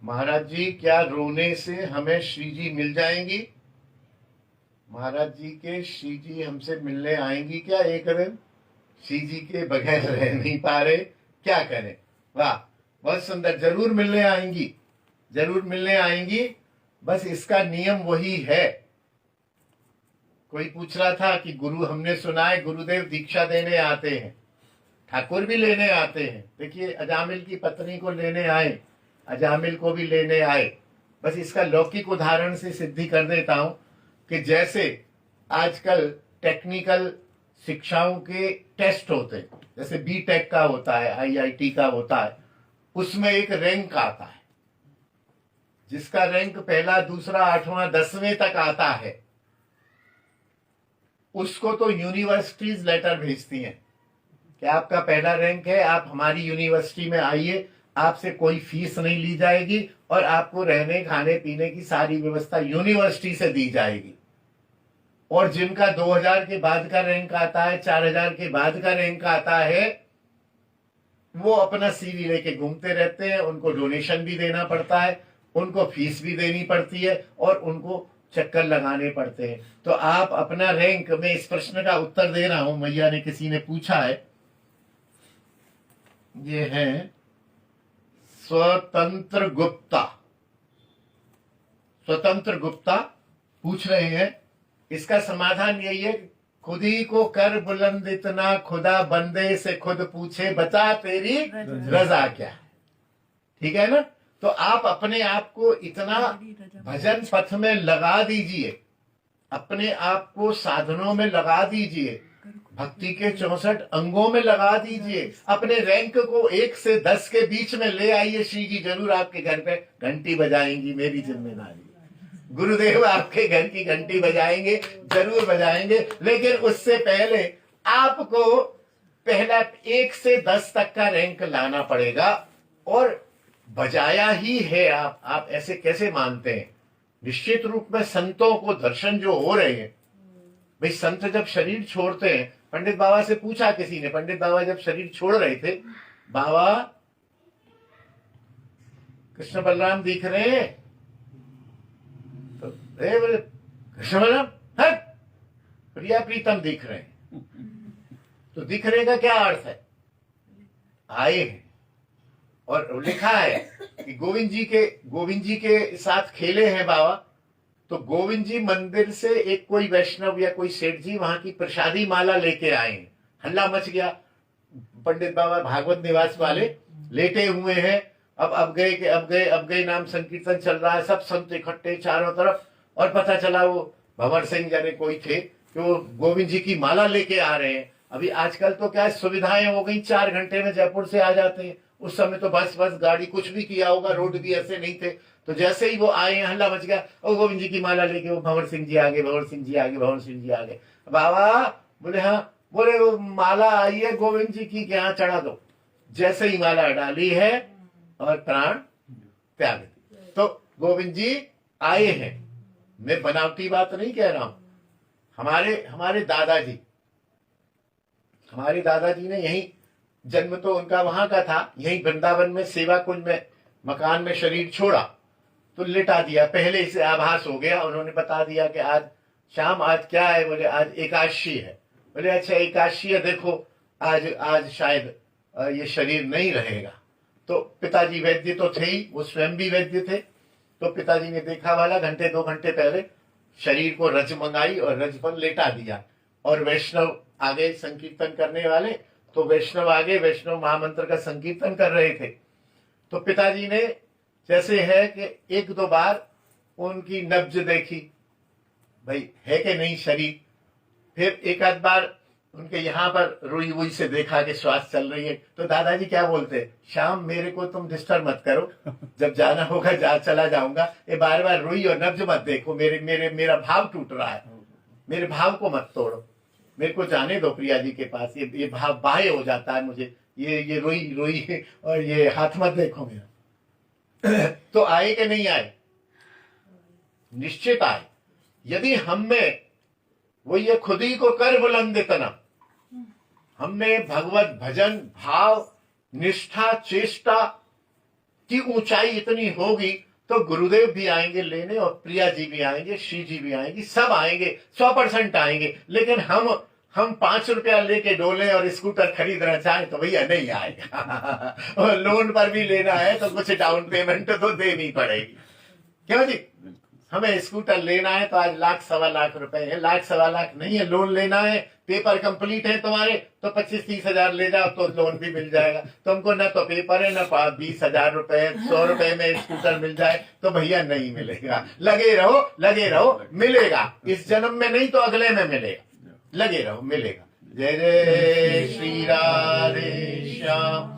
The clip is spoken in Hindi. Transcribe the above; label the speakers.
Speaker 1: महाराज जी, क्या रोने से हमें श्री जी मिल जाएंगी? महाराज जी के श्री जी हमसे मिलने आएंगी क्या एक दिन? श्री जी के बगैर रह नहीं पा रहे, क्या करें? वाह, बहुत सुंदर। जरूर मिलने आएंगी, जरूर मिलने आएंगी। बस इसका नियम वही है। कोई पूछ रहा था कि गुरु, हमने सुना है गुरुदेव दीक्षा देने आते हैं, ठाकुर भी लेने आते हैं। देखिए, अजामिल की पत्नी को लेने आए, अजामिल को भी लेने आए। बस इसका लौकिक उदाहरण से सिद्धि कर देता हूं कि जैसे आजकल टेक्निकल शिक्षाओं के टेस्ट होते हैं, जैसे बीटेक का होता है, आईआईटी का होता है, उसमें एक रैंक आता है। जिसका रैंक पहला, दूसरा, 8वां, 10वें तक आता है, उसको तो यूनिवर्सिटीज लेटर भेजती हैं कि आपका पहला रैंक है, आप हमारी यूनिवर्सिटी में आइए, आपसे कोई फीस नहीं ली जाएगी और आपको रहने खाने पीने की सारी व्यवस्था यूनिवर्सिटी से दी जाएगी। और जिनका 2000 के बाद का रैंक आता है, 4000 के बाद का रैंक आता है, वो अपना सीवी लेके घूमते रहते हैं। उनको डोनेशन भी देना पड़ता है, उनको फीस भी देनी पड़ती है और उनको चक्कर लगाने पड़ते हैं। तो आप अपना रैंक, में इस प्रश्न का उत्तर दे रहा हूं, मैया ने, किसी ने पूछा है, ये है स्वतंत्र गुप्ता। स्वतंत्र गुप्ता पूछ रहे हैं, इसका समाधान यही है, खुद ही को कर बुलंद इतना, खुदा बंदे से खुद पूछे, बता तेरी रजा क्या है। ठीक है ना? तो आप अपने आप को इतना भजन पथ में लगा दीजिए, अपने आप को साधनों में लगा दीजिए, भक्ति के 64 अंगों में लगा दीजिए, अपने रैंक को 1 से 10 के बीच में ले आइए। श्री जी जरूर आपके घर पे घंटी बजाएंगी, मेरी जिम्मेदारी। गुरुदेव आपके घर की घंटी बजाएंगे, जरूर बजाएंगे, लेकिन उससे पहले आपको पहला 1 से 10 तक का रैंक लाना पड़ेगा। और बजाया ही है आप ऐसे कैसे मानते हैं? निश्चित रूप में संतों को दर्शन जो हो रहे हैं, भाई संत जब शरीर छोड़ते हैं, पंडित बाबा से पूछा किसी ने, पंडित बाबा जब शरीर छोड़ रहे थे, बाबा कृष्ण बलराम दिख रहे हैं? तो बोले कृष्ण बलराम है, प्रिया प्रीतम दिख रहे हैं। तो दिख रहे का क्या अर्थ है? आए हैं। और लिखा है कि गोविंद जी के साथ खेले हैं बाबा। तो गोविंद जी मंदिर से एक कोई वैष्णव या कोई सेठ जी वहां की प्रसादी माला लेके आए हैं। हल्ला मच गया, पंडित बाबा भागवत निवास वाले लेटे हुए हैं। अब गए नाम संकीर्तन चल रहा है, सब संत इकट्ठे चारों तरफ। और पता चला वो भंवर सिंह जाने कोई थे कि वो गोविंद जी की माला लेके आ रहे हैं। अभी आजकल तो क्या सुविधाएं हो गई, 4 घंटे में जयपुर से आ जाते हैं। उस समय तो बस गाड़ी कुछ भी किया होगा, रोड भी ऐसे नहीं थे। तो जैसे ही वो आए, हल्ला मच गया, और गोविंद जी की माला लेके वो भंवर सिंह जी आगे, भंवर सिंह जी आगे, भंवर सिंह जी आगे। बाबा बोले हाँ, बोले वो माला आई है गोविंद जी की, यहाँ चढ़ा दो। जैसे ही माला डाली है और प्राण त्याग दिए। तो गोविंद जी आए हैं। मैं बनावटी बात नहीं कह रहा हूं। हमारे दादाजी ने यही, जन्म तो उनका वहां का था, यही वृंदावन में सेवा कुंज में मकान में शरीर छोड़ा तो लिटा दिया। पहले से आभास हो गया, उन्होंने बता दिया कि आज शाम, आज क्या है? बोले आज एकादशी है। बोले अच्छा एकादशी है, देखो आज शायद ये शरीर नहीं रहेगा। तो पिताजी वैद्य तो थे ही, वो स्वयं भी वैद्य थे। तो पिताजी ने देखा, वाला घंटे 2 घंटे पहले शरीर को रज मंगाई और रज पर लेटा दिया। और वैष्णव आगे संकीर्तन करने वाले, तो वैष्णव आगे वैष्णव महामंत्र का संकीर्तन कर रहे थे। तो पिताजी ने जैसे है कि 1-2 बार उनकी नब्ज देखी, भाई है कि नहीं शरीर। फिर 1-आध बार उनके यहाँ पर रुई वुई से देखा कि श्वास चल रही है। तो दादाजी क्या बोलते, शाम मेरे को तुम डिस्टर्ब मत करो, जब जाना होगा चला जाऊंगा। ये बार रुई और नब्ज मत देखो, मेरा भाव टूट रहा है, मेरे भाव को मत तोड़ो, मेरे को जाने दो प्रिया जी के पास। ये भाव बाह्य हो जाता है मुझे, ये रोई और ये हाथ मत देखो मेरा। तो आए कि नहीं आए? निश्चित आए। यदि हम में वो ये खुद ही को कर बुलंद इतना, हम में भगवत भजन भाव, निष्ठा, चेष्टा, कि ऊंचाई इतनी होगी तो गुरुदेव भी आएंगे लेने और प्रिया जी भी आएंगे, श्री जी भी आएंगी, सब आएंगे, 100% आएंगे। लेकिन हम 5 रुपया लेके डोले और स्कूटर खरीदना चाहें तो भैया नहीं आएगा। और लोन पर भी लेना है तो कुछ डाउन पेमेंट तो देनी पड़ेगी। क्यों जी? हमें स्कूटर लेना है तो आज 1,00,000 सवा लाख रुपए है, 1,00,000 सवा लाख नहीं है। लोन लेना है, पेपर कंप्लीट है तुम्हारे तो 25-30 हजार ले जाओ तो लोन भी मिल जाएगा। तुमको न तो पेपर है, न 20,000 रुपए, 100 रुपए में स्कूटर मिल जाए तो भैया नहीं मिलेगा। लगे रहो, मिलेगा। इस जन्म में नहीं तो अगले में मिलेगा। लगे रहो, मिलेगा। जय जय श्री राधे श्याम।